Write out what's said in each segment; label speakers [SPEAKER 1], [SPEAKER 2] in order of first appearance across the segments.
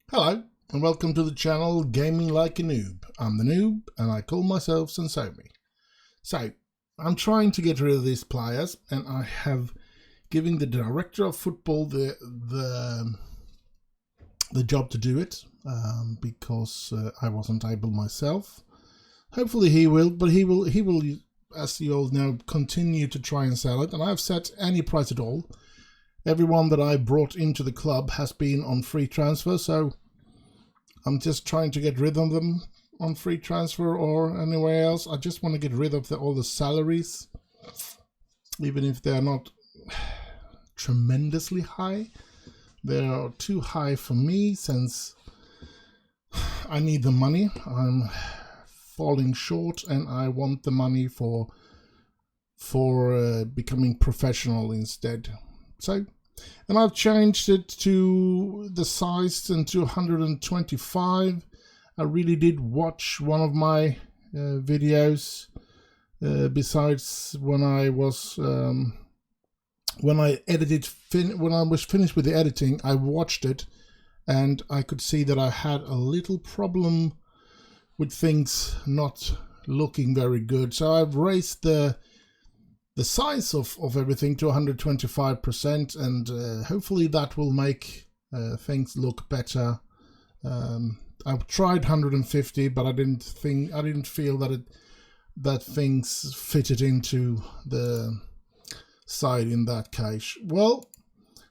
[SPEAKER 1] Hello and welcome to the channel Gaming Like a Noob. I'm the Noob and I call myself Sensomi. So I'm trying to get rid of these players and I have given the director of football the job to do it because I wasn't able myself. Hopefully he will, but he will, as you all know, continue to try and sell it, and I've set any price at all. Everyone that I brought into the club has been on free transfer, so I'm just trying to get rid of them on free transfer or anywhere else. I just want to get rid of all the salaries, even if they're not tremendously high. They are too high for me since I need the money. I'm falling short and I want the money for becoming professional instead. So, and I've changed it to the size and to 125. I really did watch one of my videos besides when I was when I was finished with the editing. I watched it and I could see that I had a little problem with things not looking very good. So I've raised the size of everything to 125%, and hopefully that will make things look better. I've tried 150, but I didn't feel that things fitted into the side in that case. Well,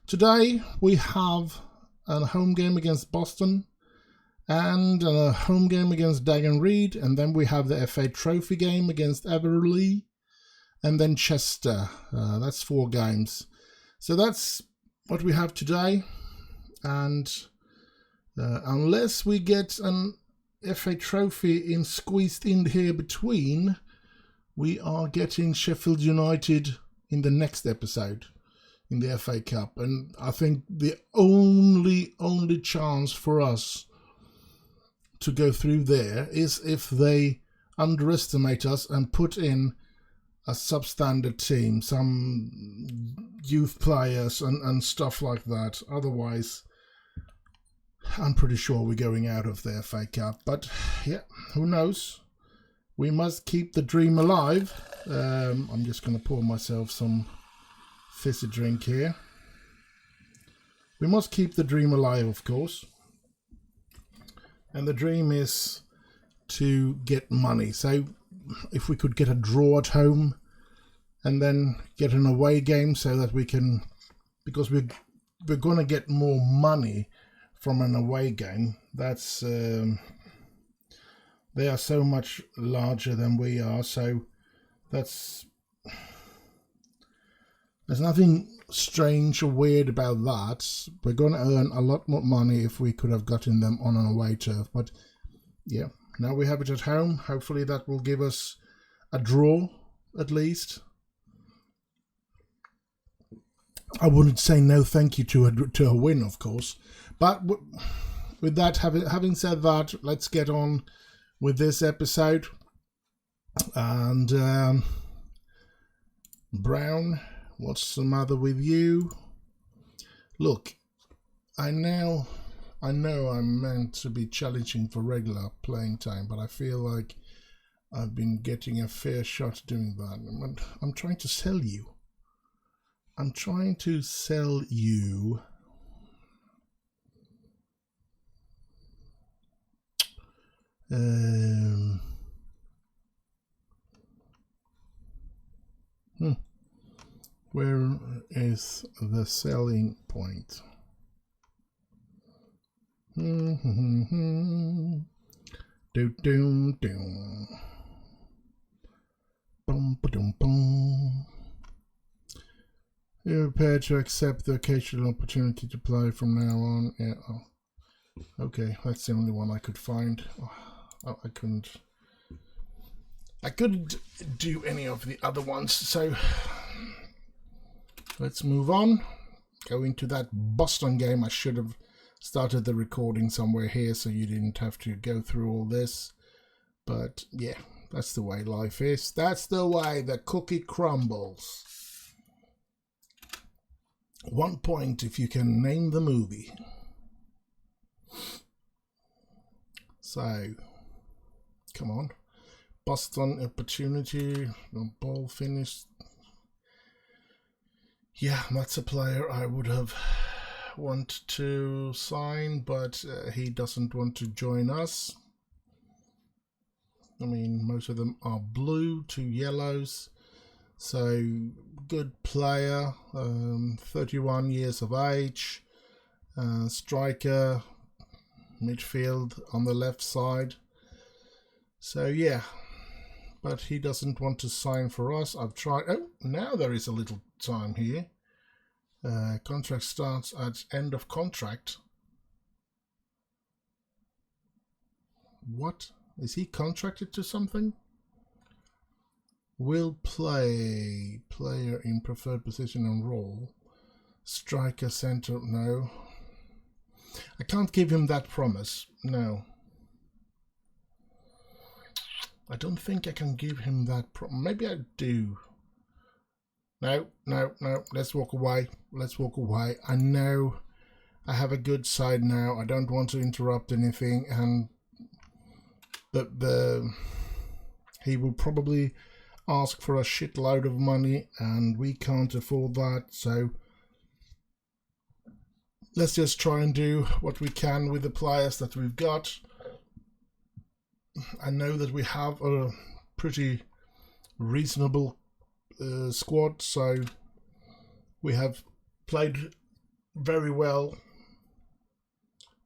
[SPEAKER 1] today we have a home game against Boston and a home game against Dagon Reed, and then we have the FA Trophy game against Everley. And then Chester. That's 4 games. So that's what we have today. And unless we get an FA Trophy squeezed in here between, we are getting Sheffield United in the next episode in the FA Cup. And I think the only chance for us to go through there is if they underestimate us and put in a substandard team, some youth players and stuff like that. Otherwise, I'm pretty sure we're going out of the FA Cup. But yeah, who knows? We must keep the dream alive. I'm just going to pour myself some fizzy drink here. We must keep the dream alive, of course. And the dream is to get money. So if we could get a draw at home and then get an away game so that we can, because we're going to get more money from an away game. That's they are so much larger than we are, so there's nothing strange or weird about that. We're going to earn a lot more money if we could have gotten them on an away turf, but yeah, now we have it at home. Hopefully that will give us a draw at least. I wouldn't say no thank you to a win, of course, but with that, having said that, let's get on with this episode. And Brown, what's the matter with you? Look, I know I'm meant to be challenging for regular playing time, but I feel like I've been getting a fair shot doing that. I'm trying to sell you. I'm trying to sell you where is the selling point? Do do do. Bum ba dum bum. You're prepared to accept the occasional opportunity to play from now on. Yeah. Oh. Okay, that's the only one I could find. Oh, I couldn't do any of the other ones. So let's move on. Going to that Boston game. I should have started the recording somewhere here so you didn't have to go through all this. But yeah, that's the way life is. That's the way the cookie crumbles. 1 point if you can name the movie. So, come on. Boston opportunity. Ball finished. Yeah, that's a player I would have wanted to sign, but he doesn't want to join us. I mean, most of them are blue, 2 yellows. So, good player, 31 years of age, striker, midfield on the left side. So, yeah, but he doesn't want to sign for us. I've tried. Oh, now there is a little time here. Contract starts at end of contract. What? Is he contracted to something? Will play. Player in preferred position and role. Striker, center, no. I can't give him that promise, no. I don't think I can give him that promise. Maybe I do. No, let's walk away. Let's walk away. I know I have a good side now. I don't want to interrupt anything, and he will probably ask for a shitload of money, and we can't afford that. So let's just try and do what we can with the players that we've got. I know that we have a pretty reasonable squad, so we have played very well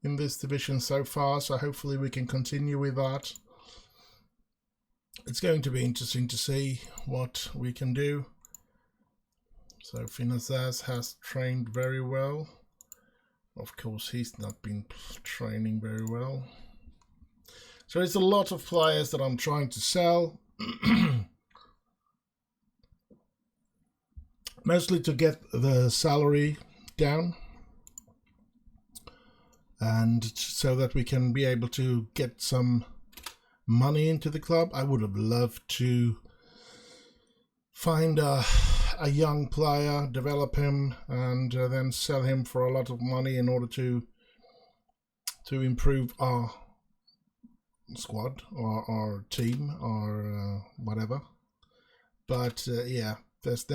[SPEAKER 1] in this division so far, so hopefully we can continue with that. It's going to be interesting to see what we can do. So Finazaz has trained very well. Of course, he's not been training very well. So it's a lot of players that I'm trying to sell. Mostly to get the salary down, and so that we can be able to get some money into the club. I would have loved to find a young player, develop him, and then sell him for a lot of money in order to improve our squad or our team or whatever. But yeah, there's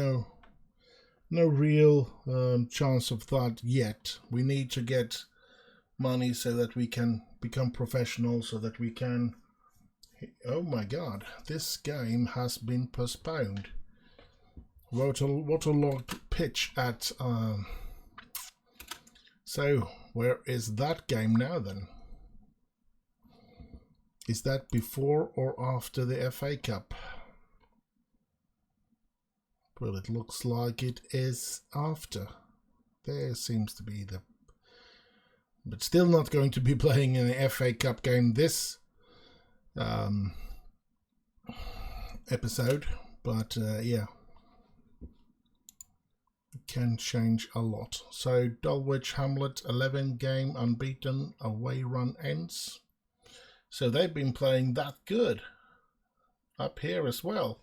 [SPEAKER 1] no real chance of that yet. We need to get money so that we can become professional, so that we can... Oh my god, this game has been postponed. Waterlogged pitch at... So, where is that game now then? Is that before or after the FA Cup? Well, it looks like it is after. There seems to be the... But still not going to be playing an FA Cup game this episode. But yeah, it can change a lot. So Dulwich Hamlet 11 game unbeaten, away run ends. So they've been playing that good up here as well.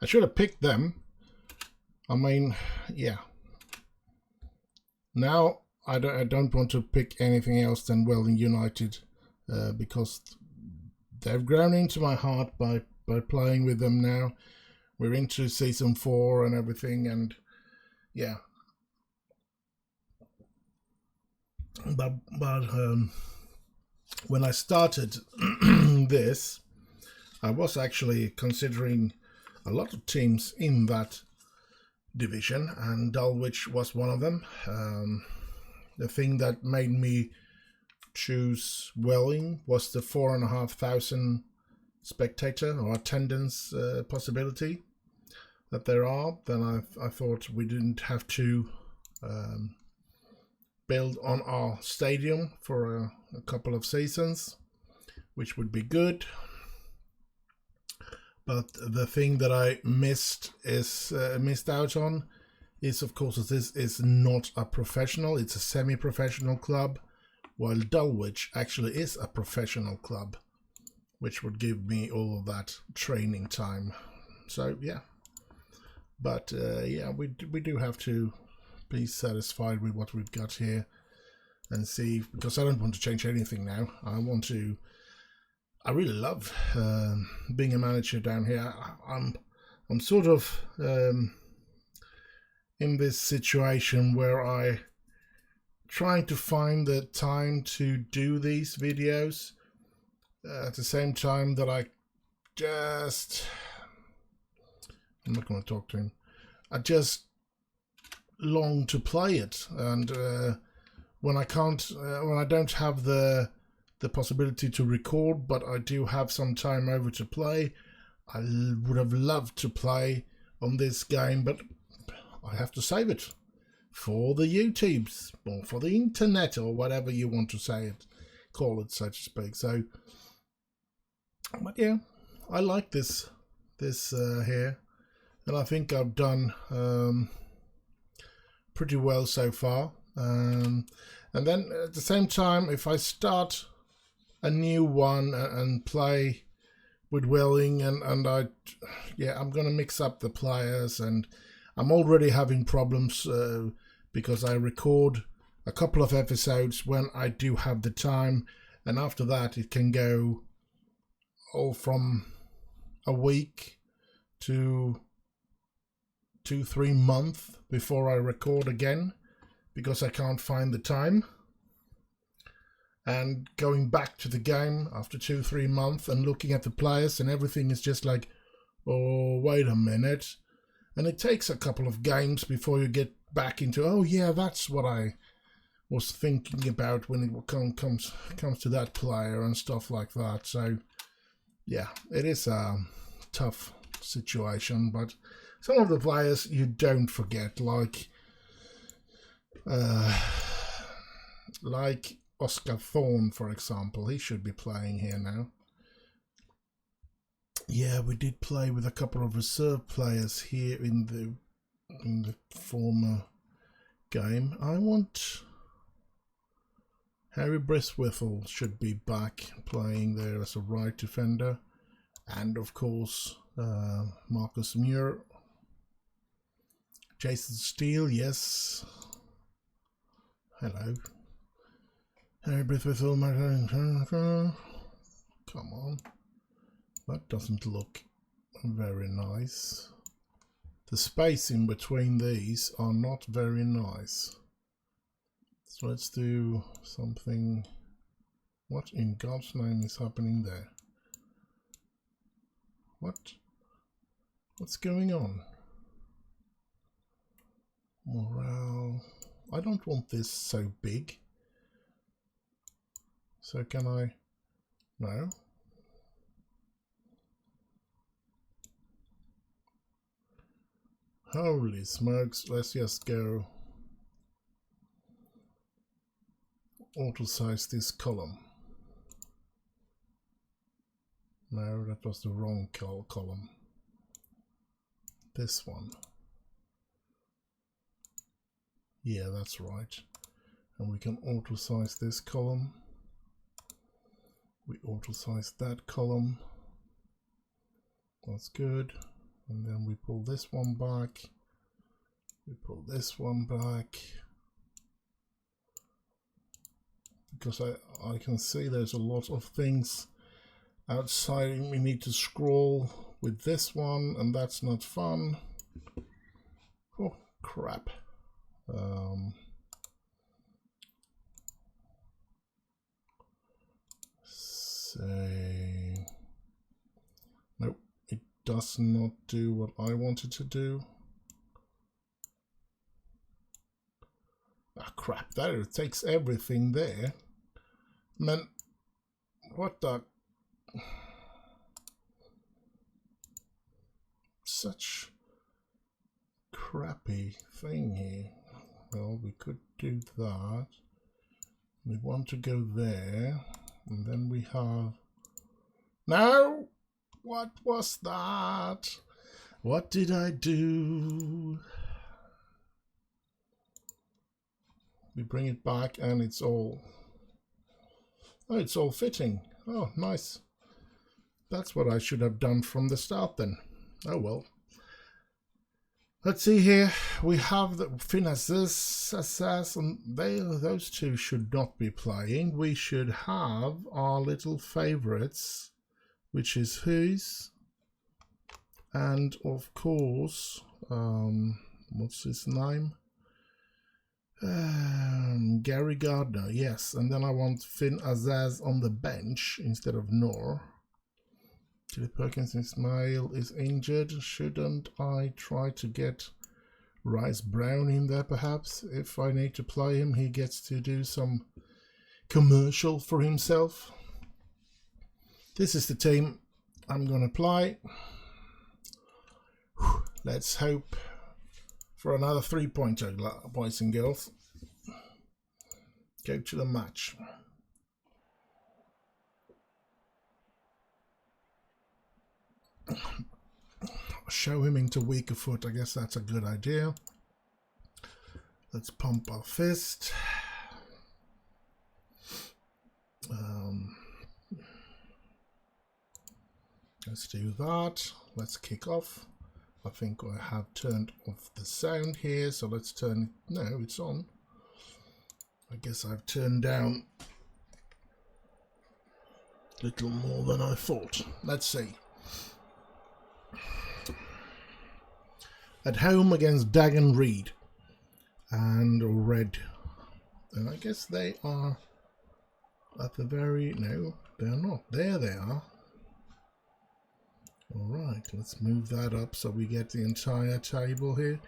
[SPEAKER 1] I should have picked them. I mean, yeah. Now I don't want to pick anything else than Welling United because they've grown into my heart by playing with them now. We're into season 4 and everything, and yeah. But when I started this, I was actually considering a lot of teams in that division, and Dulwich was one of them. The thing that made me choose Welling was the 4,500 spectator or attendance possibility that there are. Then I thought we didn't have to build on our stadium for a couple of seasons, which would be good. But the thing that I missed out on is, of course, this is not a professional. It's a semi-professional club, while Dulwich actually is a professional club, which would give me all of that training time. So yeah, but yeah, we do have to be satisfied with what we've got here. and see, because I don't want to change anything now. I really love being a manager down here. I'm sort of in this situation where I trying to find the time to do these videos at the same time that I'm not going to talk to him. I just long to play it, and when I don't have the possibility to record, but I do have some time over to play, I would have loved to play on this game, but I have to save it for the YouTubes or for the internet or whatever you want to say it, call it, so to speak. So, but yeah, I like this here, and I think I've done pretty well so far. And then at the same time, if I start a new one and play with Welling, and I'm gonna mix up the players, and I'm already having problems because I record a couple of episodes when I do have the time, and after that it can go all from a week to 2-3 months before I record again, because I can't find the time. And going back to the game after 2-3 months and looking at the players and everything is just like, oh, wait a minute. And it takes a couple of games before you get back into, oh yeah, that's what I was thinking about when it comes to that player and stuff like that. So yeah, it is a tough situation, but some of the players you don't forget, like Oscar Thorne, for example. He should be playing here now. Yeah, we did play with a couple of reserve players here in the former game. I want Harry Brithwithel should be back playing there as a right defender, and of course Marcus Muir, Jason Steele, yes. Hello. Harry Brithwithel, come on. That doesn't look very nice. The space in between these are not very nice. So let's do something. What in God's name is happening there? What's going on? Morale. I don't want this so big. So can I? No. Holy smokes, let's just go auto size this column. No, that was the wrong column. This one. Yeah, that's right. And we can auto size this column. We auto size that column. That's good. And then we pull this one back. We pull this one back. Because I can see there's a lot of things outside. We need to scroll with this one, and that's not fun. Oh, crap. Say, nope, it does not do what I wanted to do. Ah, crap, that takes everything there. Man, what the? Such crappy thing here. Well, we could do that. We want to go there. And then we have... No! What was that? What did I do? We bring it back and it's all... Oh, it's all fitting. Oh, nice. That's what I should have done from the start then. Oh well. Let's see here. We have the Finazes and those two should not be playing. We should have our little favorites, which is whose, and of course, what's his name? Gary Gardner, yes. And then I want Finn Azaz on the bench instead of Noor. Tilly Perkins Ismail is injured. Shouldn't I try to get Rice Brown in there perhaps? If I need to play him, he gets to do some commercial for himself. This is the team I'm gonna play. Let's hope for another 3-pointer, boys and girls. Go to the match. Show him into weaker foot. I guess that's a good idea. Let's pump our fist. Let's do that. Let's kick off. I think I have turned off the sound here, so let's turn. No, it's on. I guess I've turned down a little more than I thought. Let's see. At home against Dagon Reed and Red. And I guess they are at the very... No, they're not. There they are. Alright, let's move that up so we get the entire table here.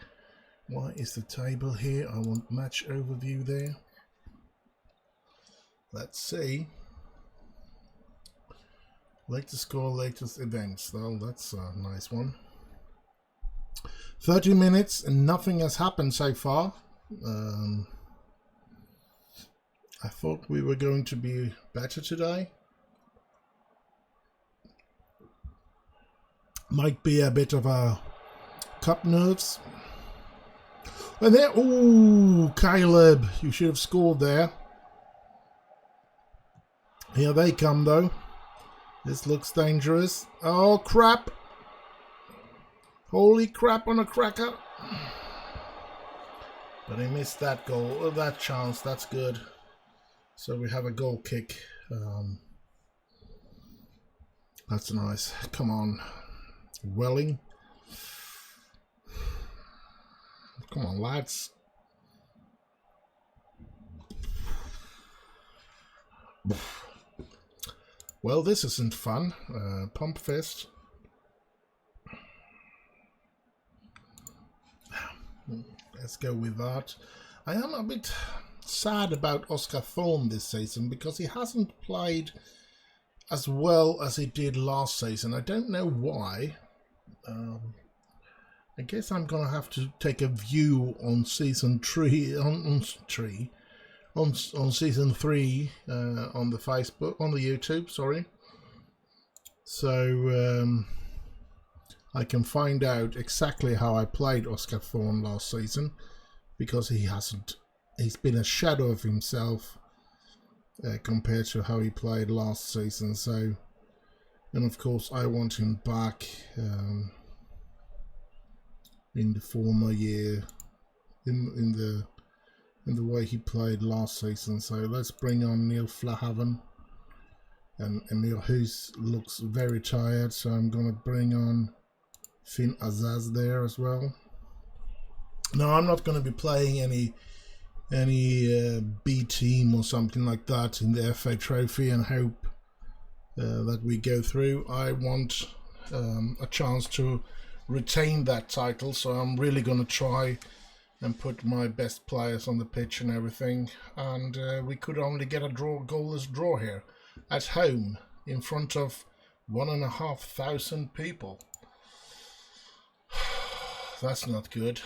[SPEAKER 1] Why is the table here? I want match overview there. Let's see. Latest score, latest events. Well, that's a nice one. 30 minutes and nothing has happened so far. I thought we were going to be better today. Might be a bit of a cup nerves. And there, ooh, Caleb, you should have scored there. Here they come though. This looks dangerous. Oh crap. Holy crap on a cracker. But he missed that goal, that chance. That's good. So we have a goal kick. That's nice. Come on. Welling. Come on, lads. Well, this isn't fun. Pump fist. Let's go with that. I am a bit sad about Oscar Thorne this season because he hasn't played as well as he did last season. I don't know why. I guess I'm gonna have to take a view on season 3 on season 3 on the Facebook, on the YouTube, sorry. So I can find out exactly how I played Oscar Thorne last season, because he's been a shadow of himself compared to how he played last season. So, and of course I want him back in the former year, in the way he played last season. So let's bring on Neil Flahavan, and Emil Hughes looks very tired, so I'm gonna bring on Finn Azaz there as well. No, I'm not going to be playing any B team or something like that in the FA Trophy and hope that we go through. I want a chance to retain that title, so I'm really going to try and put my best players on the pitch and everything. And we could only get a goalless draw here at home in front of 1,500 people. That's not good.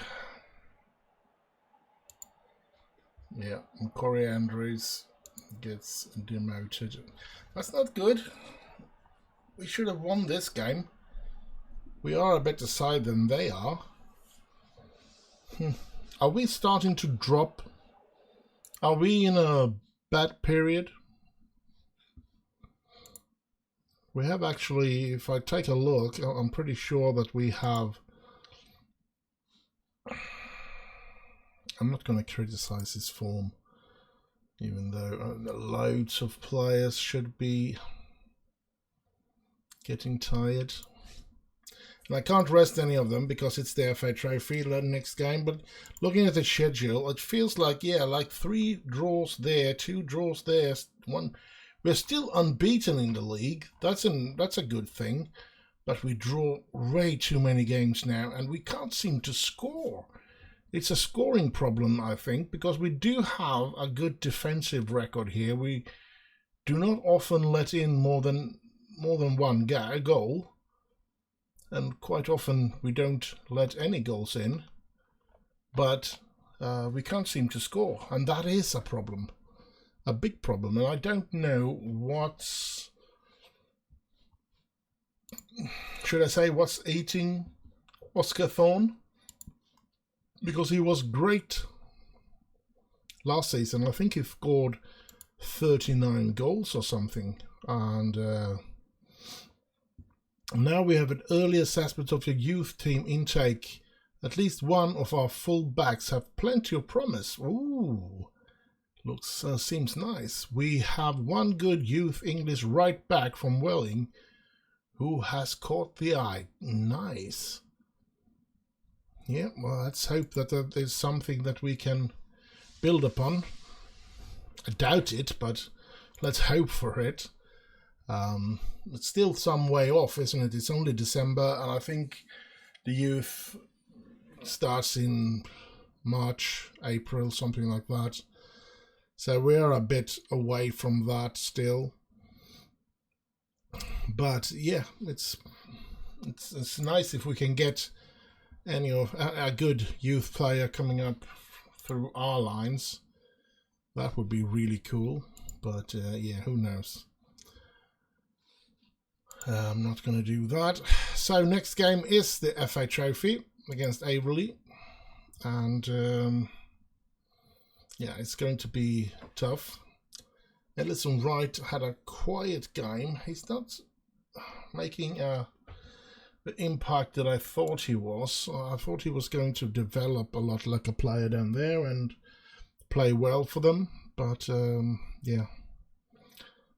[SPEAKER 1] Yeah, and Corey Andrews gets demoted. That's not good. We should have won this game. We are a better side than they are. Are we starting to drop? Are we in a bad period? We have actually, if I take a look, I'm pretty sure that we have I'm not going to criticize his form, even though loads of players should be getting tired. And I can't rest any of them because it's the FA Trophy the next game. But looking at the schedule, it feels like, yeah, like 3 draws there, 2 draws there, 1. We're still unbeaten in the league. That's a good thing. But we draw way too many games now, and we can't seem to score. It's a scoring problem, I think, because we do have a good defensive record here. We do not often let in more than one goal. And quite often we don't let any goals in, but we can't seem to score, and that is a problem, a big problem. And I don't know what's eating Oscar Thorne, because he was great last season. I think he scored 39 goals or something, and now we have an early assessment of your youth team intake. At least one of our full backs have plenty of promise. Ooh, looks seems nice. We have one good youth English right back from Welling who has caught the eye. Nice. Yeah, well, let's hope that there's something that we can build upon. I doubt it, but let's hope for it. It's still some way off, isn't it? It's only December, and I think the youth starts in March, April, something like that. So we're a bit away from that still. But yeah, it's nice if we can get a good youth player coming up through our lines. That would be really cool. But yeah, who knows? I'm not going to do that. So next game is the FA Trophy against Averley, and yeah, it's going to be tough. Ellison Wright had a quiet game. He's not making the impact that I thought he was. I thought he was going to develop a lot like a player down there and play well for them, but yeah,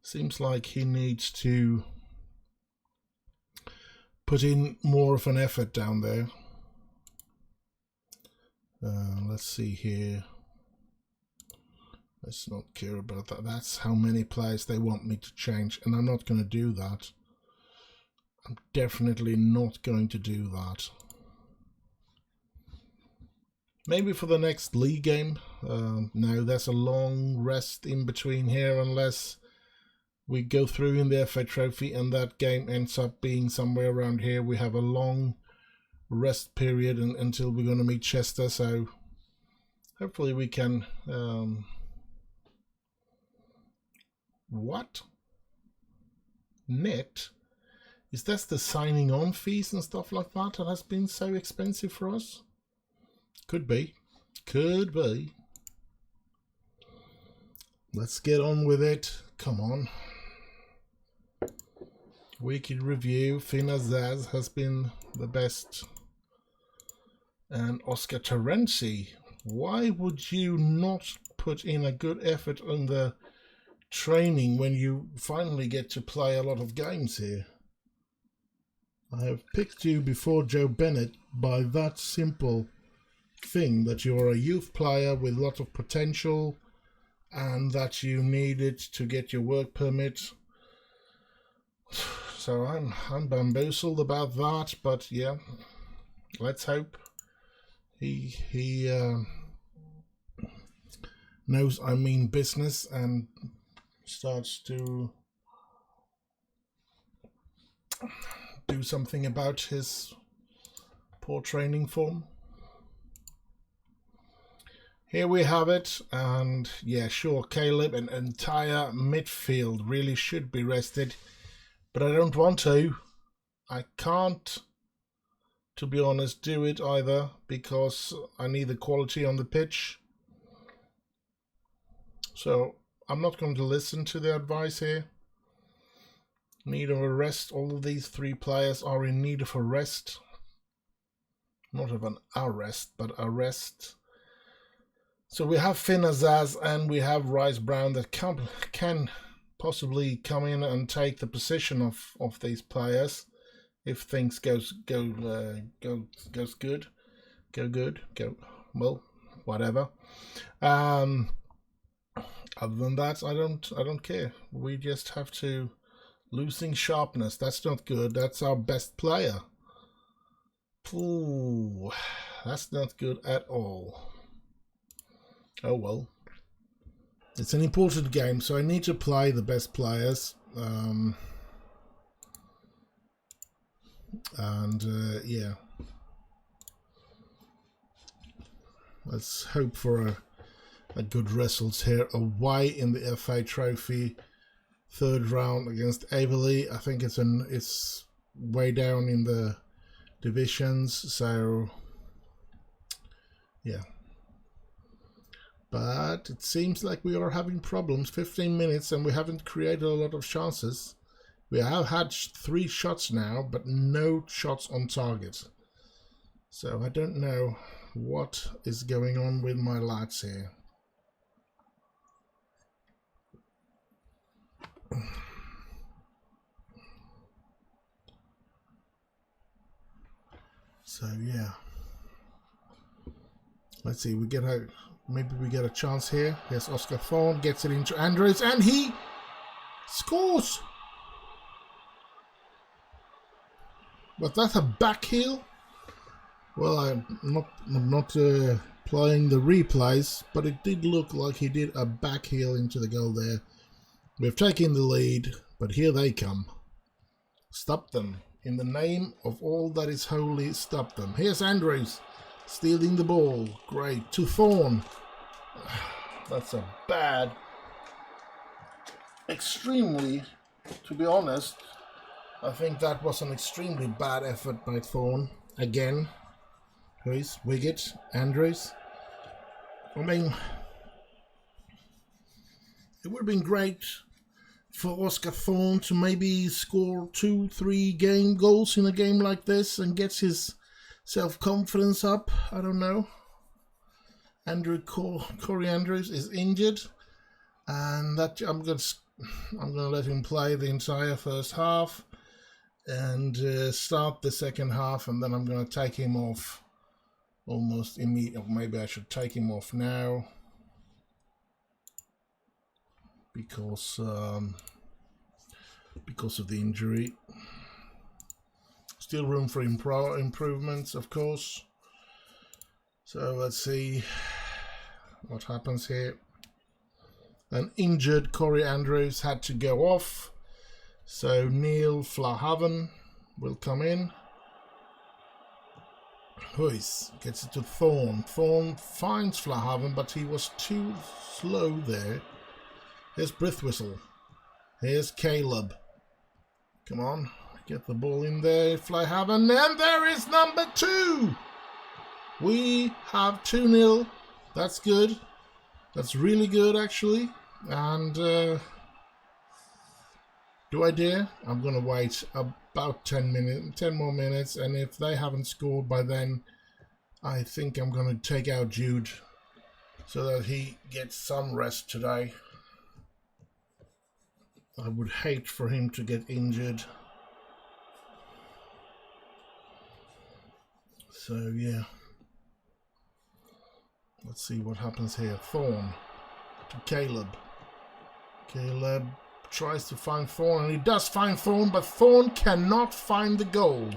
[SPEAKER 1] seems like he needs to put in more of an effort down there. Let's see here. Let's not care about that. That's how many players they want me to change, and I'm not going to do that. I'm definitely not going to do that. Maybe for the next league game. No, there's a long rest in between here unless we go through in the FA Trophy and that game ends up being somewhere around here. We have a long rest period until we're going to meet Chester, so hopefully we can... what? Net? Is that the signing on fees and stuff like that that has been so expensive for us? Could be. Could be. Let's get on with it. Come on. Weekly review. Fina Zaz has been the best. And Oscar Terenzi. Why would you not put in a good effort on the training when you finally get to play a lot of games here? I have picked you before Joe Bennett by that simple thing, that you're a youth player with a lot of potential and that you need it to get your work permit. So I'm bamboozled about that, but yeah, let's hope he knows I mean business and starts to do something about his poor training form. Here we have it, and yeah, sure, Caleb and entire midfield really should be rested, but I don't want to. I can't, to be honest, do it either, because I need the quality on the pitch. So I'm not going to listen to the advice here. Need of a rest. All of these 3 players are in need of a rest. Not of an arrest, but a rest. So we have Finn Azaz and we have Rice Brown that can possibly come in and take the position of these players if things go well, whatever. Other than that, I don't care. We just have to losing sharpness. That's not good. That's our best player. Ooh, that's not good at all. Oh well. It's an important game, so I need to play the best players. Yeah. Let's hope for a good result here. Away in the FA Trophy, third round against Averley. I think it's way down in the divisions, so yeah. But it seems like we are having problems. 15 minutes and we haven't created a lot of chances. We have had 3 shots now, but no shots on target. So I don't know what is going on with my lads here. So yeah. Let's see, maybe we get a chance here. Here's Oscar Thorne, gets it into Andrews, and he scores! Was that a back heel? Well, I'm not playing the replays, but it did look like he did a back heel into the goal there. We've taken the lead, but here they come. Stop them. In the name of all that is holy, stop them. Here's Andrews. Stealing the ball. Great. To Thorne. That's a bad... Extremely, to be honest, I think that was an extremely bad effort by Thorne. Again. Who's Wiggett? Andrews. I mean, it would have been great for Oscar Thorne to maybe score 2-3 game goals in a game like this and gets his self-confidence up. I don't know. Corey Andrews is injured, and that I'm gonna let him play the entire first half and start the second half, and then I'm gonna take him off almost immediately. Maybe I should take him off now because of the injury. Still room for improvements, of course. So let's see what happens here. An injured Corey Andrews had to go off. So Neil Flahaven will come in. Huis gets it to Thorne. Thorne finds Flahaven, but he was too slow there. Here's Brithwhistle. Here's Caleb. Come on. Get the ball in there, Flahaven, and there is number 2! We have 2-0. That's good. That's really good, actually. And do I dare? I'm going to wait about 10 more minutes, and if they haven't scored by then, I think I'm going to take out Jude so that he gets some rest today. I would hate for him to get injured. So yeah, let's see what happens here. Thorne to Caleb. Caleb tries to find Thorne, and he does find Thorne, but Thorne cannot find the goal.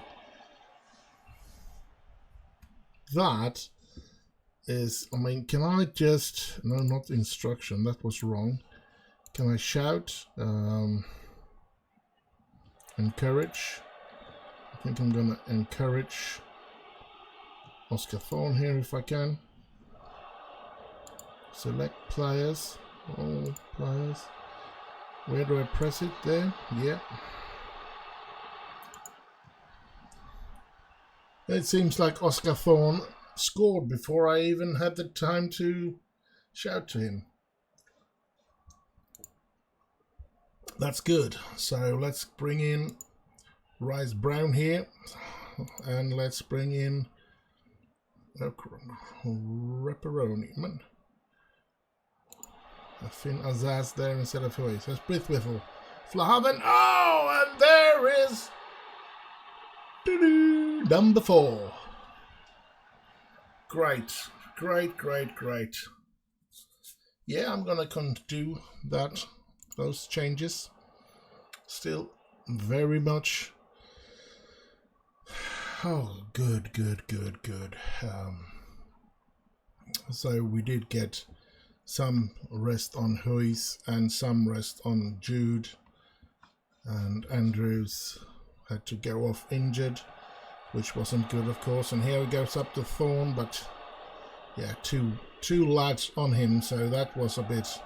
[SPEAKER 1] That is, I mean, can I just, no, not instruction, that was wrong. Can I shout? Encourage. I think I'm gonna encourage Oscar Thorne here if I can. Select players. All players. Where do I press it? There? Yeah. It seems like Oscar Thorne scored before I even had the time to shout to him. That's good. So let's bring in Rice Brown here. And let's bring in Repperoni. Finn Azaz there instead of Huey. So it's Brithwithel. Flahaven. Oh, and there is number 4. Great. Yeah, I'm gonna do that. Those changes. Still very much. Oh, good. So we did get some rest on Huys and some rest on Jude, and Andrews had to go off injured, which wasn't good, of course. And here he goes up to Thorn, but yeah, two lads on him, so that was a bit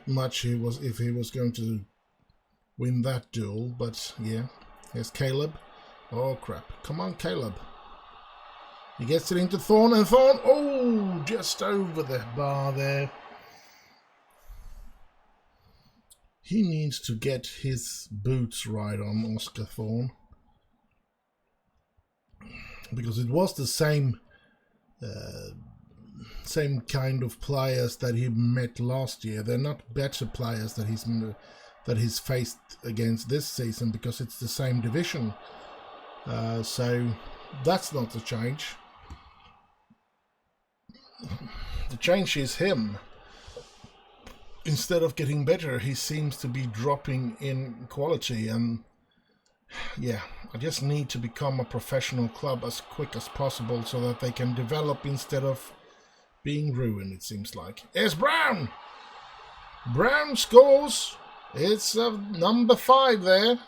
[SPEAKER 1] much. If he was going to win that duel, but yeah, here's Caleb. Oh crap! Come on, Caleb. He gets it into Thorn, and Thorn, oh, just over the bar there. He needs to get his boots right on Oscar Thorn, because it was the same kind of players that he met last year. They're not better players that he's faced against this season, because it's the same division. So that's not the change. The change is him. Instead of getting better, he seems to be dropping in quality, and yeah, I just need to become a professional club as quick as possible so that they can develop instead of being ruined, it seems like. Here's Brown! Brown scores! It's number 5 there.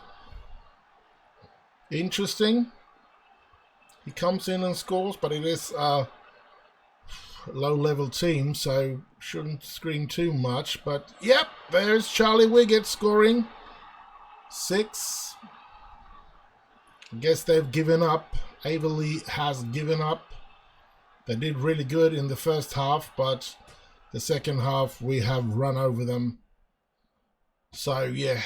[SPEAKER 1] Interesting. He comes in and scores, but it is a low-level team, so shouldn't scream too much. But yep, there's Charlie Wiggett scoring 6. I guess they've given up. Averley has given up. They did really good in the first half, but the second half we have run over them. So yeah,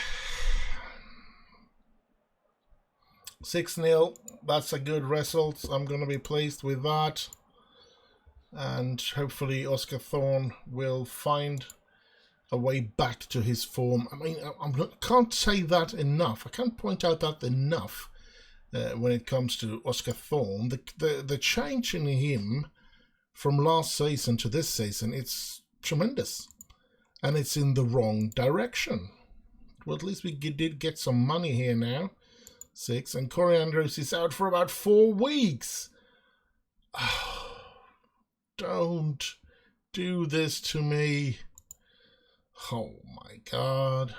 [SPEAKER 1] 6-0. That's a good result. I'm going to be pleased with that. And hopefully Oscar Thorn will find a way back to his form. I mean, I can't say that enough. I can't point out that enough when it comes to Oscar Thorn. The change in him from last season to this season, it's tremendous. And it's in the wrong direction. Well, at least we did get some money here now. 6. And Corey Andrews is out for about 4 weeks. Oh, don't do this to me. Oh my God.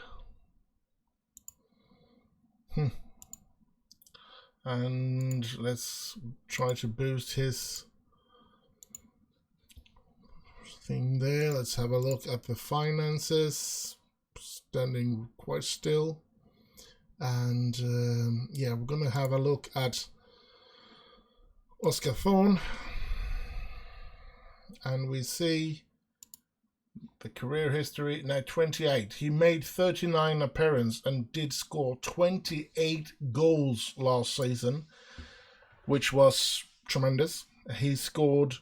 [SPEAKER 1] And let's try to boost his thing there. Let's have a look at the finances. Standing quite still. And yeah, we're going to have a look at Oscar Thorn. And we see the career history, now 28. He made 39 appearances and did score 28 goals last season, which was tremendous. He scored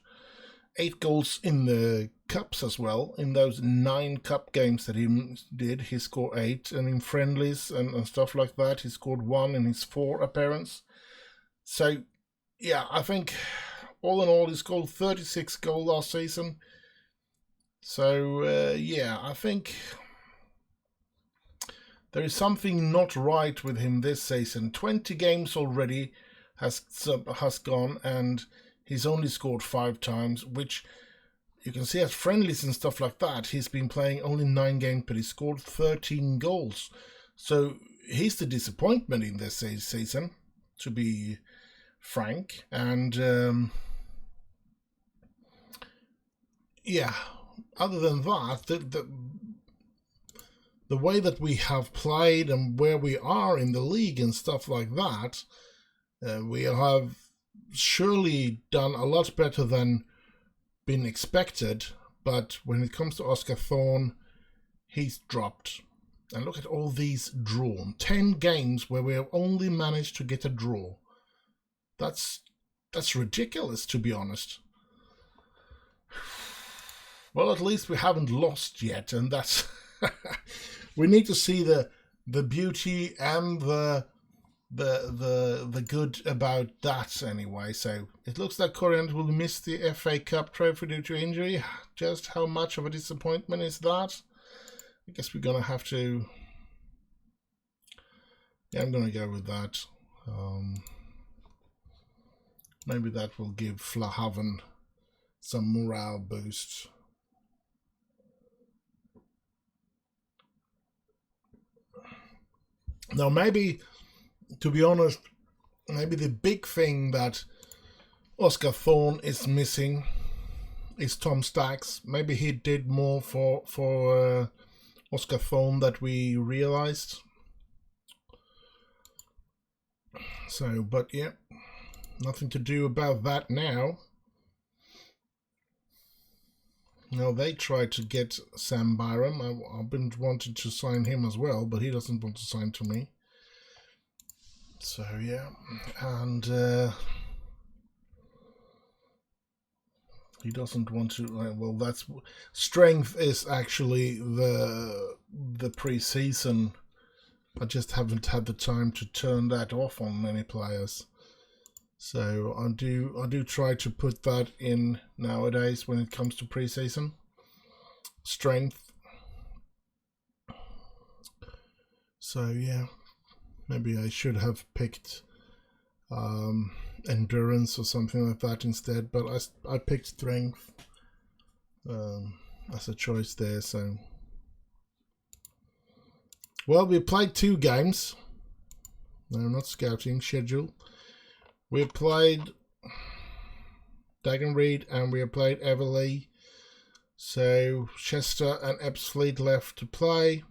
[SPEAKER 1] 8 goals in the cups as well. In those 9 cup games that he did, he scored 8. And in friendlies and stuff like that, he scored 1 in his 4 appearances. So, yeah, I think all in all, he scored 36 goals last season. So, yeah, I think there is something not right with him this season. 20 games already has gone, and he's only scored 5 times, which you can see as friendlies and stuff like that. He's been playing only 9 games, but he scored 13 goals. So he's the disappointment in this season, to be frank. And yeah, other than that, the way that we have played and where we are in the league and stuff like that, we have surely done a lot better than been expected. But when it comes to Oscar Thorn, he's dropped. And look at all these drawn. 10 games where we have only managed to get a draw. That's ridiculous, to be honest. Well, at least we haven't lost yet, and that's we need to see the beauty and the good about that anyway. So it looks like Coriander will miss the FA Cup trophy due to injury. Just how much of a disappointment is that? I guess we're gonna have to. Yeah, I'm gonna go with that. Maybe that will give Flahaven some morale boost. Now, maybe, to be honest, maybe the big thing that Oscar Thorne is missing is Tom Stacks. Maybe he did more for Oscar Thorne that we realized. So, but yeah, nothing to do about that now. Now they tried to get Sam Byram. I've been wanting to sign him as well, but he doesn't want to sign to me. So yeah, and he doesn't want to. Well, that's strength is actually the pre-season. I just haven't had the time to turn that off on many players. So I do try to put that in nowadays when it comes to pre-season. Strength. So yeah, maybe I should have picked endurance or something like that instead, but I picked strength as a choice there. So well, we played 2 games. No, not scouting schedule. We played Dagenreed and we played Everleigh. So Chester and Ebbsfleet left to play.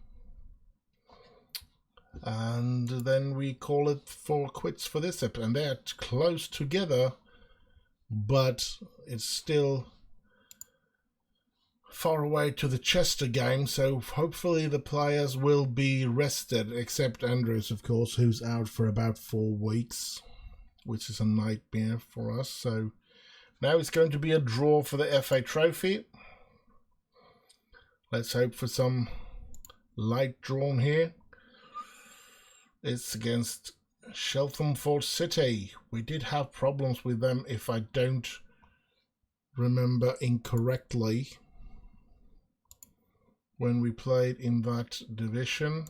[SPEAKER 1] And then we call it for quits for this episode. And they're close together, but it's still far away to the Chester game. So hopefully the players will be rested, except Andrews, of course, who's out for about 4 weeks. Which is a nightmare for us. So now it's going to be a draw for the FA Trophy. Let's hope for some light drawn here. It's against Chelmsford City. We did have problems with them, if I don't remember incorrectly, when we played in that division.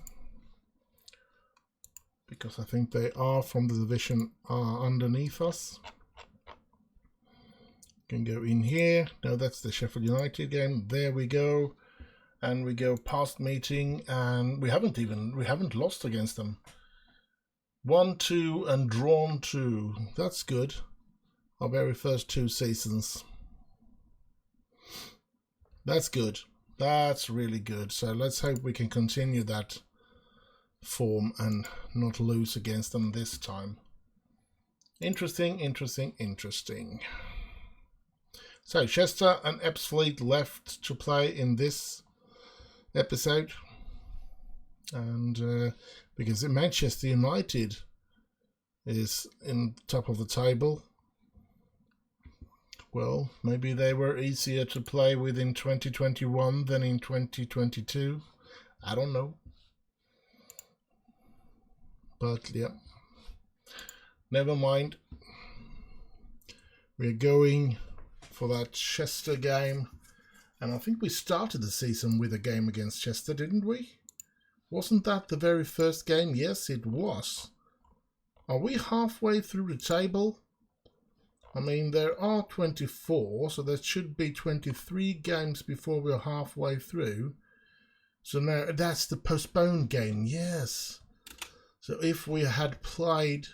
[SPEAKER 1] Because I think they are from the division underneath us. Can go in here. No, that's the Sheffield United game. There we go. And we go past meeting, and we haven't lost against them. 1-2 and drawn 2. That's good. Our very first 2 seasons. That's good. That's really good. So let's hope we can continue that form and not lose against them this time. Interesting, interesting, interesting. So Chester and Ebbsfleet left to play in this episode, and because Manchester United is in top of the table, well, maybe they were easier to play with in 2021 than in 2022. I don't know. But yeah, never mind. We're going for that Chester game. And I think we started the season with a game against Chester, didn't we? Wasn't that the very first game? Yes, it was. Are we halfway through the table? I mean, there are 24, so there should be 23 games before we're halfway through. So now, that's the postponed game, yes. So if we had played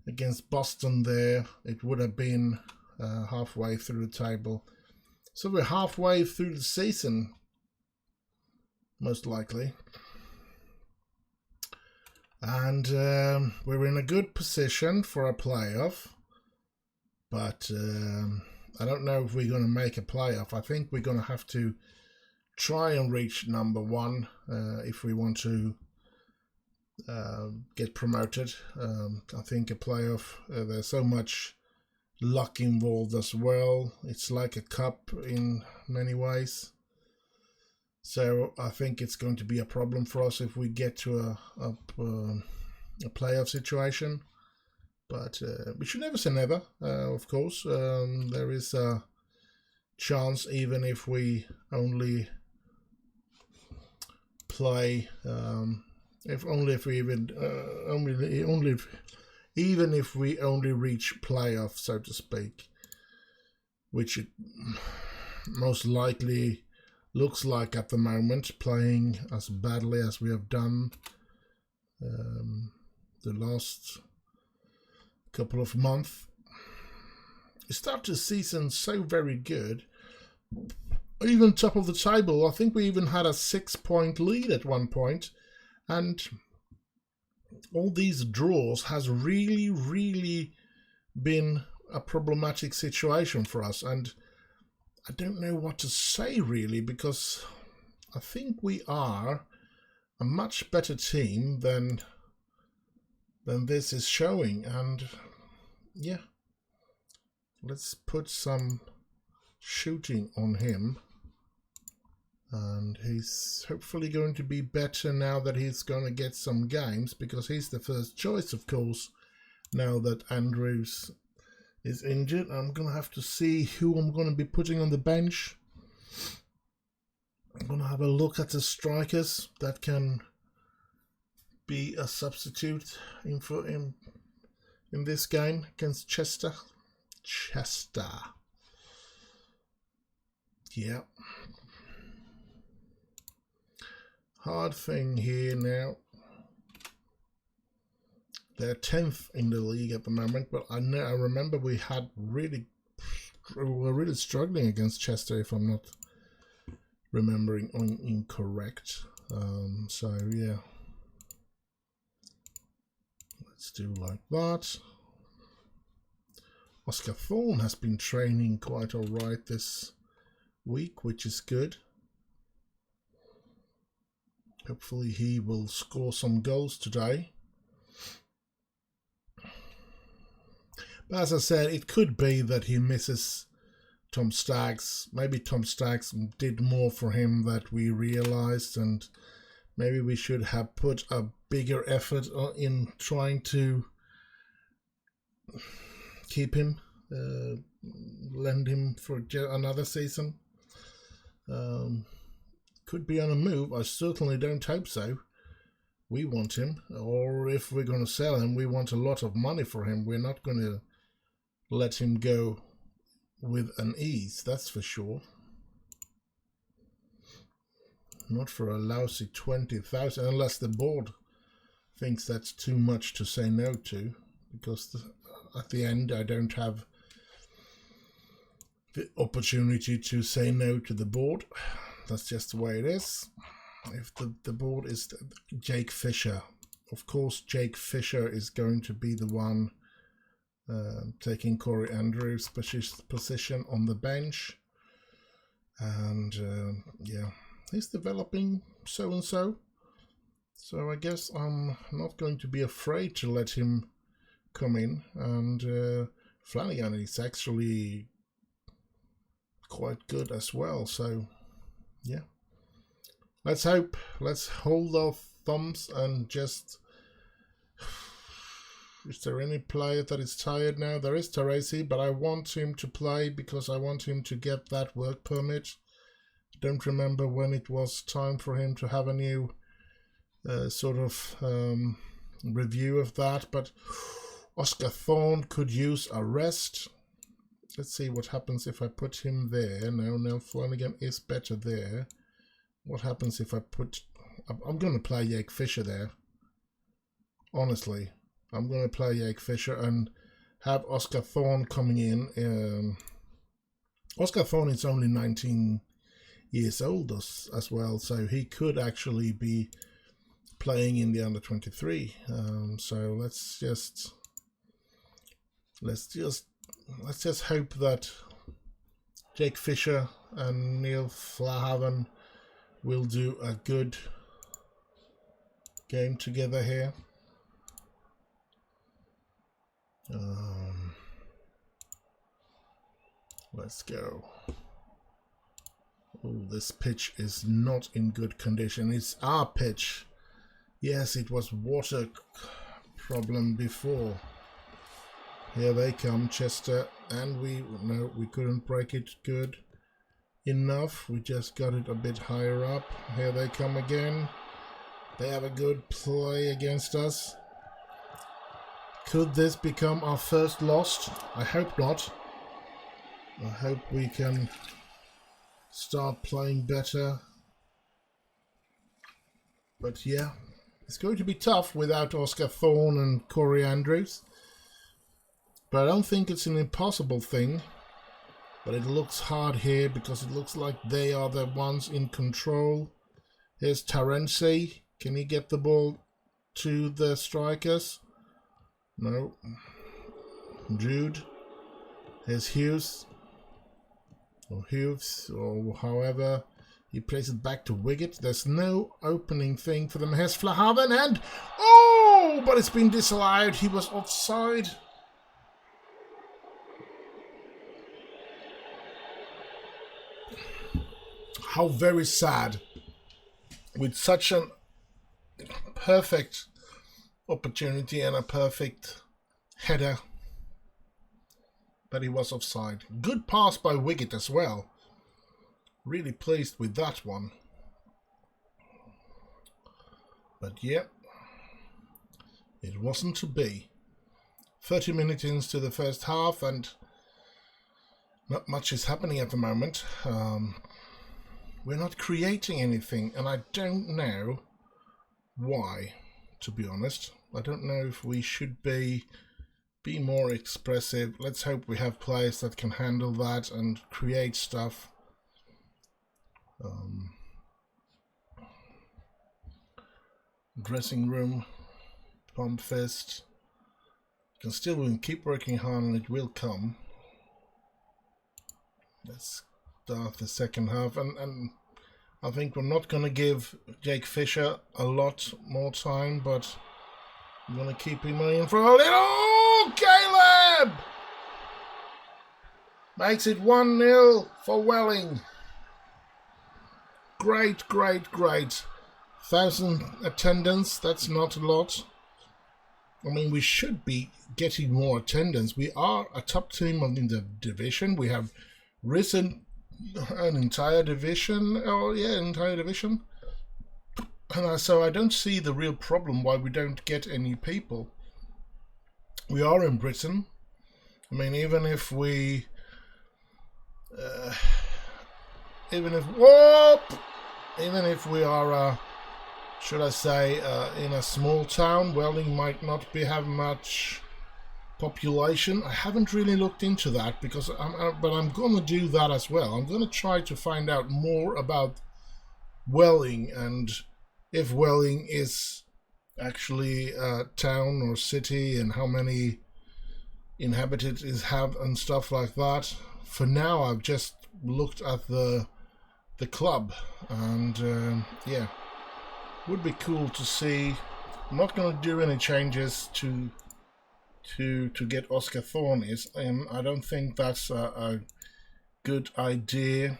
[SPEAKER 1] against Boston there, it would have been halfway through the table. So we're halfway through the season, most likely. And we're in a good position for a playoff. But I don't know if we're going to make a playoff. I think we're going to have to try and reach number 1 if we want to get promoted. I think a playoff, there's so much luck involved as well. It's like a cup in many ways. So I think it's going to be a problem for us if we get to a playoff situation. But we should never say never, of course. There is a chance, even if we only play, even if we reach playoff, so to speak, which it most likely looks like at the moment, playing as badly as we have done the last couple of months. We start the season so very good, even top of the table. I think we even had a 6-point lead at one point, and all these draws has really been a problematic situation for us, and I don't know what to say really, because I think we are a much better team than this is showing. And yeah, let's put some shooting on him, and he's hopefully going to be better now that he's going to get some games, because he's the first choice, of course, now that Andrews is injured. I'm going to have to see who I'm going to be putting on the bench. I'm going to have a look at the strikers that can be a substitute in this game against Chester. Yeah. Hard thing here now. They're 10th in the league at the moment, but I remember we were really struggling against Chester, if I'm not remembering incorrect. So yeah, let's do like that. Oscar Thorne has been training quite alright this week, which is good. Hopefully he will score some goals today. But as I said, it could be that he misses Tom Staggs. Maybe Tom Staggs did more for him than we realized, and maybe we should have put a bigger effort in trying to keep him, lend him for another season. Could be on a move. I certainly don't hope so. We want him, or if we're going to sell him, we want a lot of money for him. We're not going to let him go with an ease, that's for sure. Not for a lousy 20,000, unless the board thinks that's too much to say no to, because at the end I don't have the opportunity to say no to the board. That's just the way it is. If the board is Jake Fisher, of course Jake Fisher is going to be the one taking Corey Andrews' position on the bench. And yeah, he's developing so. So I guess I'm not going to be afraid to let him come in. And Flanagan is actually quite good as well. So yeah, let's hope. Let's hold our thumbs and just... Is there any player that is tired now? There is Teresi, but I want him to play because I want him to get that work permit. I don't remember when it was time for him to have a new sort of review of that, but Oscar Thorne could use a rest. Let's see what happens if I put him there. No, Flanagan is better there. What happens if I put... I'm going to play Jake Fisher there. Honestly. I'm going to play Jake Fisher and have Oscar Thorne coming in. Oscar Thorne is only 19 years old as well, so he could actually be playing in the under-23. So let's just hope that Jake Fisher and Neil Flahaven will do a good game together here. Let's go. Oh, this pitch is not in good condition. It's our pitch. Yes, it was water problem before. Here they come, Chester, and we couldn't break it good enough. We just got it a bit higher up. Here they come again. They have a good play against us. Could this become our first loss? I hope not. I hope we can start playing better. But yeah, it's going to be tough without Oscar Thorne and Corey Andrews. But I don't think it's an impossible thing. But it looks hard here because it looks like they are the ones in control. Here's Tarensi. Can he get the ball to the strikers? No. Jude. Here's Hughes. Or Hughes, or however. He plays it back to Wiggett. There's no opening thing for them. Here's Flahaven and... Oh! But it's been disallowed. He was offside. How very sad. With such a perfect opportunity and a perfect header, but he was offside. Good pass by Wiggett as well. Really pleased with that one. But yeah, it wasn't to be. 30 minutes into the first half and not much is happening at the moment. We're not creating anything, and I don't know why, to be honest. I don't know if we should be more expressive. Let's hope we have players that can handle that and create stuff. Dressing room, pump fist. We can keep working hard and it will come. Let's start the second half, and I think we're not going to give Jake Fisher a lot more time, but I'm going to keep him in for a little. Oh, Caleb! Makes it 1-0 for Welling. Great, great, great. 1,000 attendance, that's not a lot. I mean, we should be getting more attendance. We are a top team in the division. We have risen an entire division. Oh yeah, entire division. And so I don't see the real problem why we don't get any people. We are in Britain. I mean, even if we even if we are should I say in a small town, Welding might not have much population. I haven't really looked into that because but I'm going to do that as well. I'm going to try to find out more about Welling and if Welling is actually a town or city and how many inhabitants it have and stuff like that. For now, I've just looked at the club and yeah, would be cool to see. I'm not going to do any changes to get Oscar Thorne is, and I don't think that's a good idea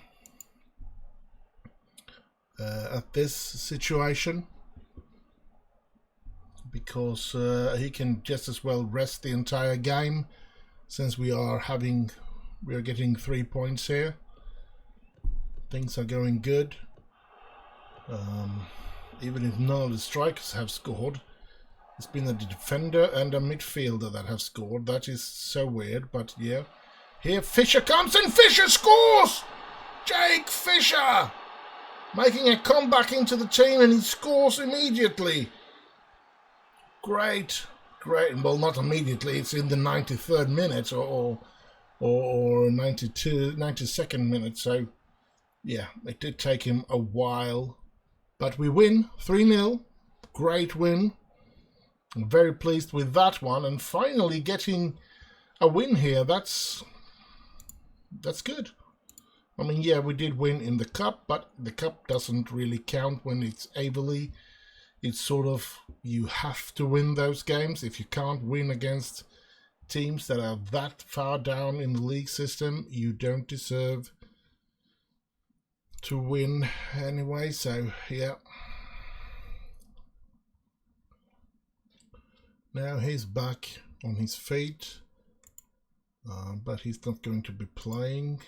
[SPEAKER 1] at this situation, because he can just as well rest the entire game, since we are getting 3 points here. Things are going good. Even if none of the strikers have scored, it's been a defender and a midfielder that have scored. That is so weird, but yeah. Here Fisher comes and Fisher scores! Jake Fisher! Making a comeback into the team, and he scores immediately. Great, great. Well, not immediately. It's in the 93rd minute or 92nd minute. So, yeah, it did take him a while. But we win 3-0. Great win. I'm very pleased with that one. And finally getting a win here. That's good. I mean, yeah, we did win in the cup, but the cup doesn't really count when it's Averley. It's sort of, you have to win those games. If you can't win against teams that are that far down in the league system, you don't deserve to win anyway, so yeah. Now he's back on his feet, but he's not going to be playing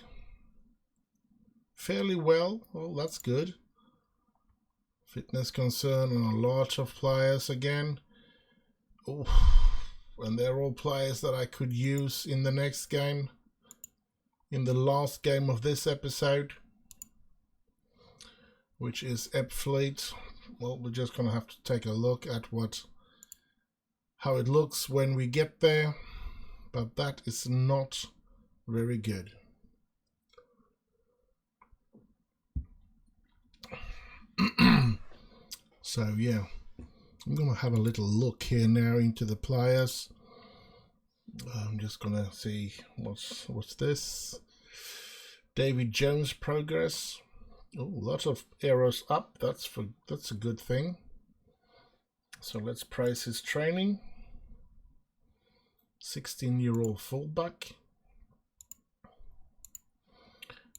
[SPEAKER 1] fairly well. Oh, that's good. Fitness concern on a lot of players again. Oh, and they're all players that I could use in the next game, in the last game of this episode, which is Fleet. Well, we're just gonna have to take a look at how it looks when we get there, but that is not very good. So yeah, I'm gonna have a little look here now into the players. I'm just gonna see what's this. David Jones progress. Oh, lots of arrows up. That's a good thing. So let's praise his training. 16-year-old fullback.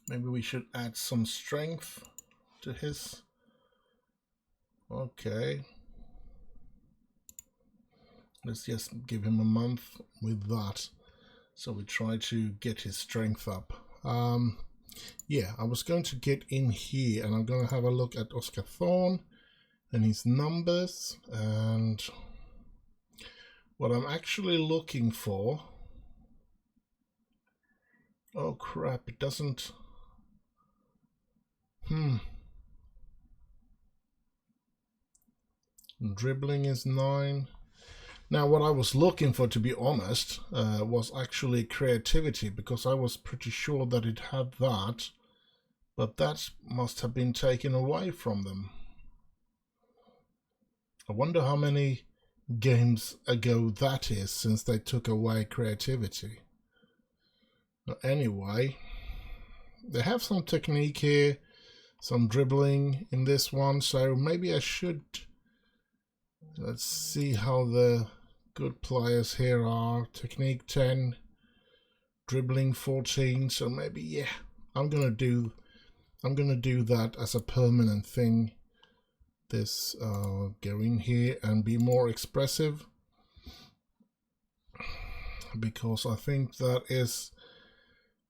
[SPEAKER 1] Maybe we should add some strength to his. Okay. Let's just give him a month with that. So we try to get his strength up. Yeah, I was going to get in here and I'm going to have a look at Oscar Thorne and his numbers, and what I'm actually looking for. Oh crap, it doesn't. Dribbling is 9. Now what I was looking for, to be honest, was actually creativity, because I was pretty sure that it had that, but that must have been taken away from them. I wonder how many games ago that is since they took away creativity. Anyway, they have some technique here, some dribbling in this one, so maybe I should. Let's see how the good players here are. Technique 10, dribbling 14, so maybe, yeah, I'm gonna do that as a permanent thing. This go in here and be more expressive, because I think that is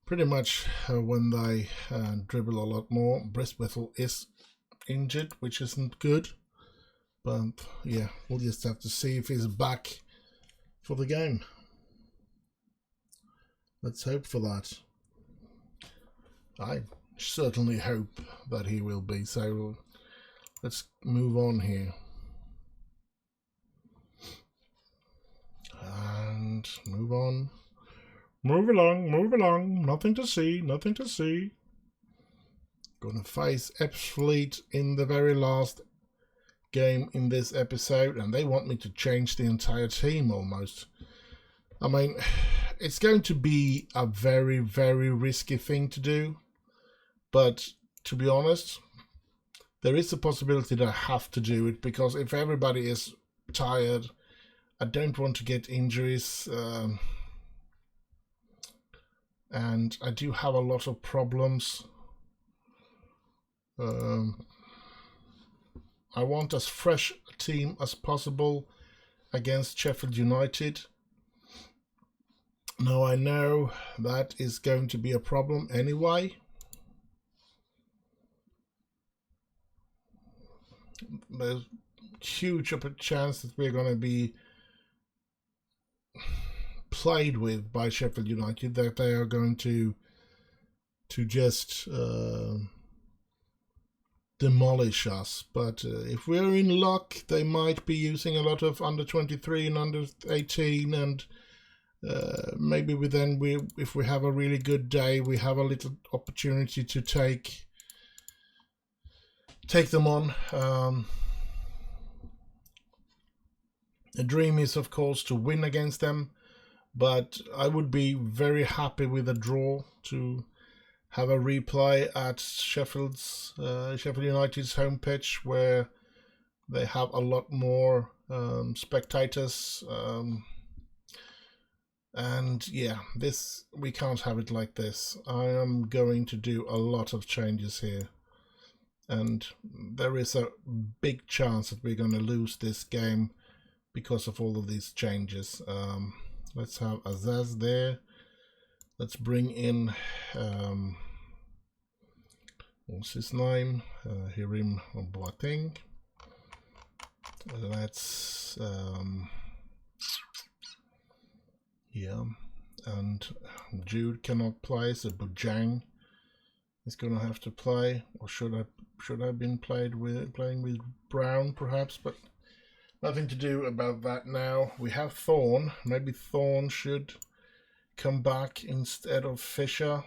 [SPEAKER 1] pretty much when they dribble a lot more. Bristwhistle is injured, which isn't good, but yeah, we'll just have to see if he's back for the game. Let's hope for that. I certainly hope that he will be, so let's move on here. And move on. Move along. Nothing to see. Gonna face Fleet in the very last game in this episode, and they want me to change the entire team almost. I mean, it's going to be a very, very risky thing to do, but to be honest, there is a possibility that I have to do it, because if everybody is tired, I don't want to get injuries, and I do have a lot of problems. I want as fresh a team as possible against Sheffield United. Now I know that is going to be a problem anyway. There's a huge chance that we're going to be played with by Sheffield United, that they are going to just demolish us. But if we're in luck, they might be using a lot of under 23 and under 18, and maybe if we have a really good day, we have a little opportunity to take them on. The dream is, of course, to win against them, but I would be very happy with a draw, to have a replay at Sheffield United's home pitch, where they have a lot more spectators. And yeah, we can't have it like this. I am going to do a lot of changes here. and there is a big chance that we're going to lose this game because of all of these changes. Let's have Azaz there. Let's bring in what's his name? Hirim Boateng. Let's yeah, and Jude cannot play, so Bujang is gonna have to play, or should I have been playing with Brown perhaps, but nothing to do about that now. We have Thorn. Maybe Thorn should come back instead of Fisher.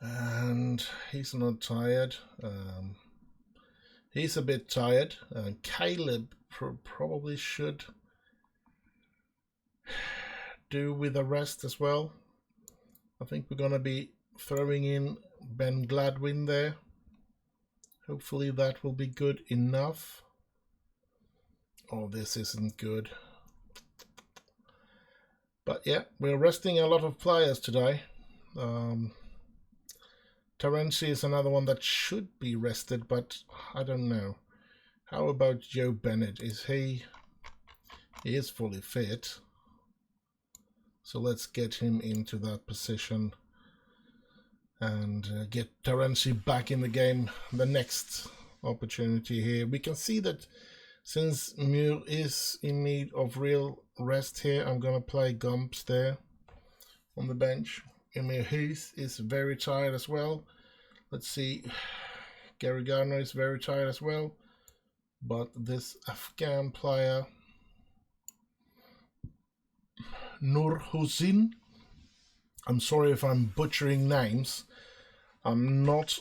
[SPEAKER 1] And he's not tired. He's a bit tired. Caleb probably should do with a rest as well. I think we're going to be throwing in Ben Gladwin there. Hopefully that will be good enough. Oh, this isn't good. But yeah, we're resting a lot of players today. Terenci is another one that should be rested, but I don't know. How about Joe Bennett? He is fully fit. So let's get him into that position and get Terenci back in the game. The next opportunity here. We can see that since Muir is in need of real rest here, I'm going to play Gumps there on the bench. Emir Heath is very tired as well. Let's see. Gary Gardner is very tired as well. But this Afghan player, Nur Hussein, I'm sorry if I'm butchering names. I'm not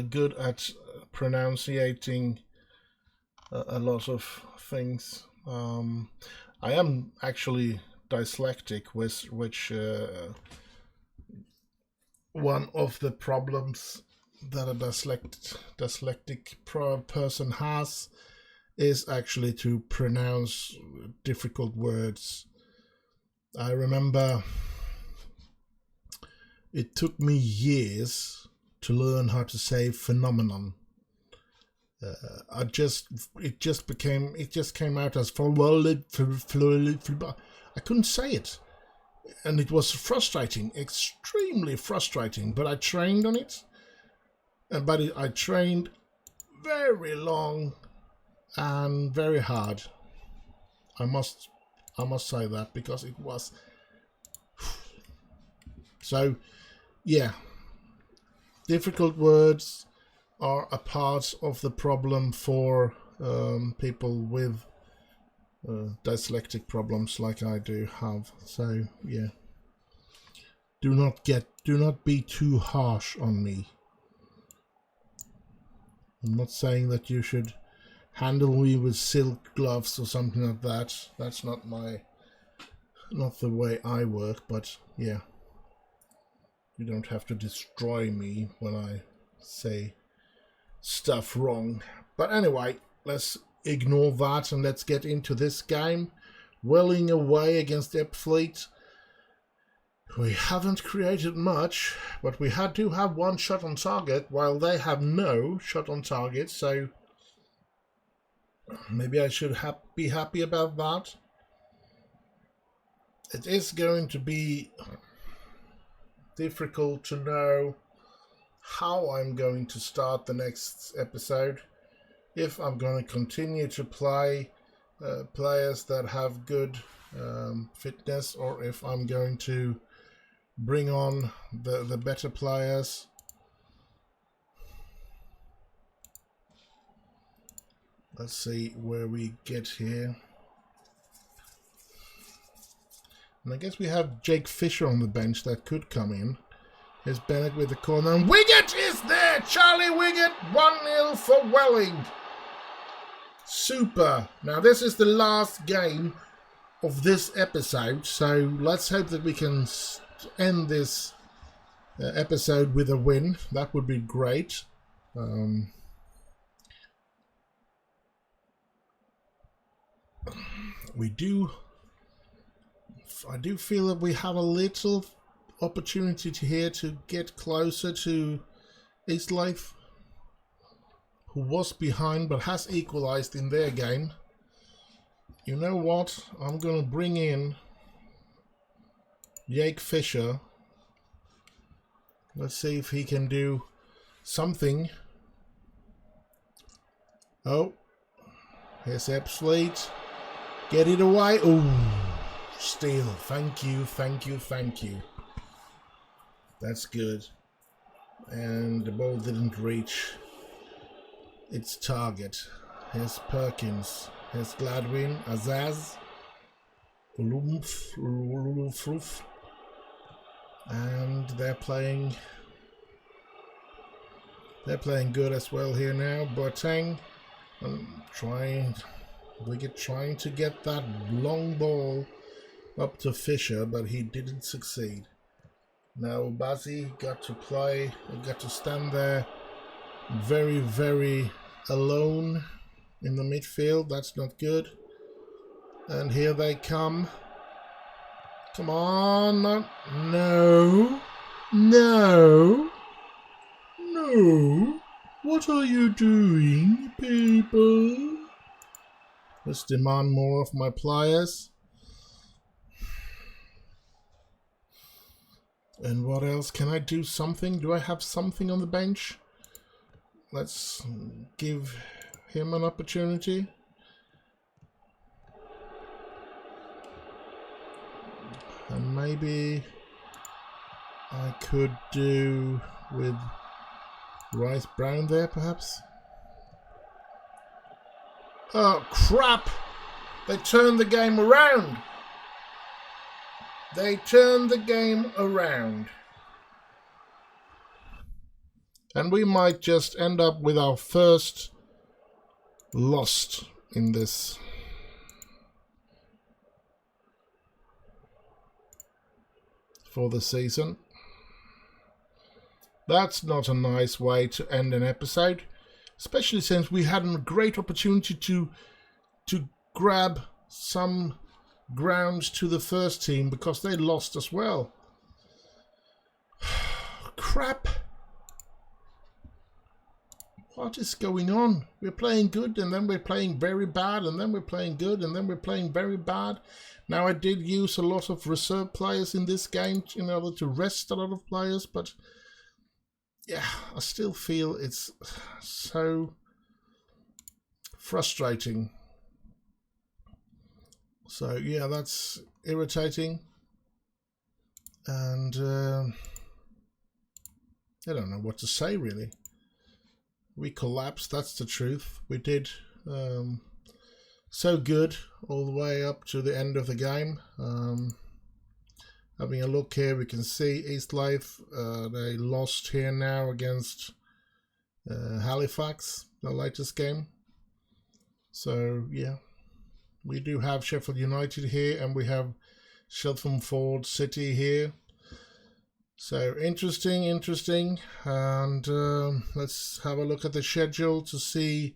[SPEAKER 1] good at pronouncing a lot of things. I am actually dyslexic, which one of the problems that a dyslexic person has is actually to pronounce difficult words. I remember it took me years to learn how to say phenomenon. It just came out as I couldn't say it. And it was frustrating, extremely frustrating, but I trained on it. I trained very long and very hard. I must say that, because it was so. Yeah, difficult words are a part of the problem for people with dyslexic problems like I do have. So yeah, do not be too harsh on me. I'm not saying that you should handle me with silk gloves or something like that. That's not the way I work, but yeah, you don't have to destroy me when I say stuff wrong. But anyway, let's ignore that and let's get into this game. Welling away against Epfleet. We haven't created much, but we do have one shot on target, while they have no shot on target, so maybe I should be happy about that. It is going to be difficult to know how I'm going to start the next episode. If I'm going to continue to play players that have good fitness, or if I'm going to bring on the better players. Let's see where we get here. And I guess we have Jake Fisher on the bench that could come in. Here's Bennett with the corner, and Wiggett is there! Charlie Wiggett, 1-0 for Welling. Super. Now this is the last game of this episode, so let's hope that we can end this episode with a win. That would be great. I do feel that we have a little opportunity here to get closer to East Life, who was behind but has equalized in their game. You know what? I'm gonna bring in Jake Fisher. Let's see if he can do something. Oh, here's Epslate. Get it away. Oh, steal. Thank you, thank you, thank you. That's good. And the ball didn't reach its target. Here's Perkins. Here's Gladwin. Azaz. Ulumfruf. And they're playing good as well here now. Boateng. Trying to get that long ball up to Fisher, but he didn't succeed. Now Bazzi got to stand there very, very alone in the midfield. That's not good. And here they come. Come on. No. No. No. What are you doing, people? Let's demand more of my players. And what else? Can I do something? Do I have something on the bench? Let's give him an opportunity. And maybe I could do with Rice Brown there, perhaps. Oh, crap! They turned the game around! They turned the game around. And we might just end up with our first loss in this. For the season. That's not a nice way to end an episode, especially since we had a great opportunity to grab some ground to the first team because they lost as well. Crap. What is going on? We're playing good and then we're playing very bad and then we're playing good and then we're playing very bad. Now I did use a lot of reserve players in this game in order to rest a lot of players, but yeah, I still feel it's so frustrating. So yeah, that's irritating. And I don't know what to say really. We collapsed, that's the truth. We did so good all the way up to the end of the game. Having a look here, we can see East Life, they lost here now against Halifax, the latest game. So yeah, we do have Sheffield United here and we have Chelmsford City here. So interesting. And let's have a look at the schedule to see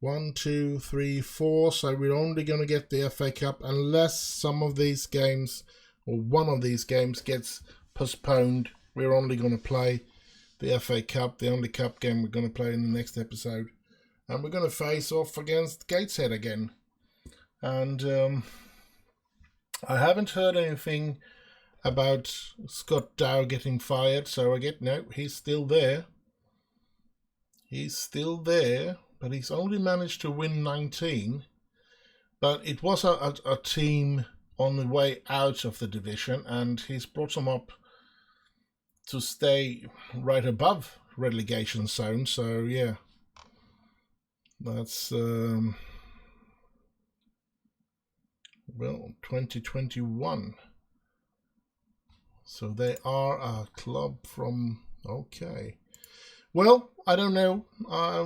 [SPEAKER 1] 1, 2, 3, 4. So we're only going to get the FA Cup unless some of these games or one of these games gets postponed. We're only going to play the FA Cup, the only cup game we're going to play in the next episode. And we're going to face off against Gateshead again. And I haven't heard anything about Scott Dow getting fired, so I get no, he's still there. He's still there, but he's only managed to win 19. But it was a team on the way out of the division, and he's brought them up to stay right above relegation zone. So yeah, that's well, 2021. So they are a club from, okay. Well, I don't know.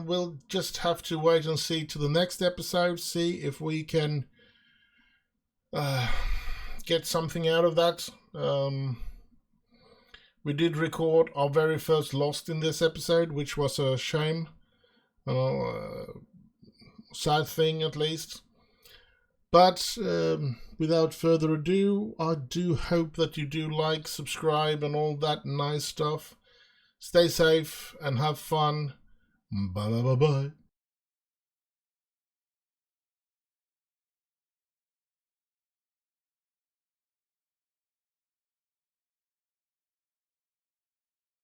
[SPEAKER 1] We'll just have to wait and see to the next episode, see if we can get something out of that. We did record our very first loss in this episode, which was a shame. Sad thing, at least. But without further ado, I do hope that you do like, subscribe and all that nice stuff. Stay safe and have fun. Bye bye bye bye.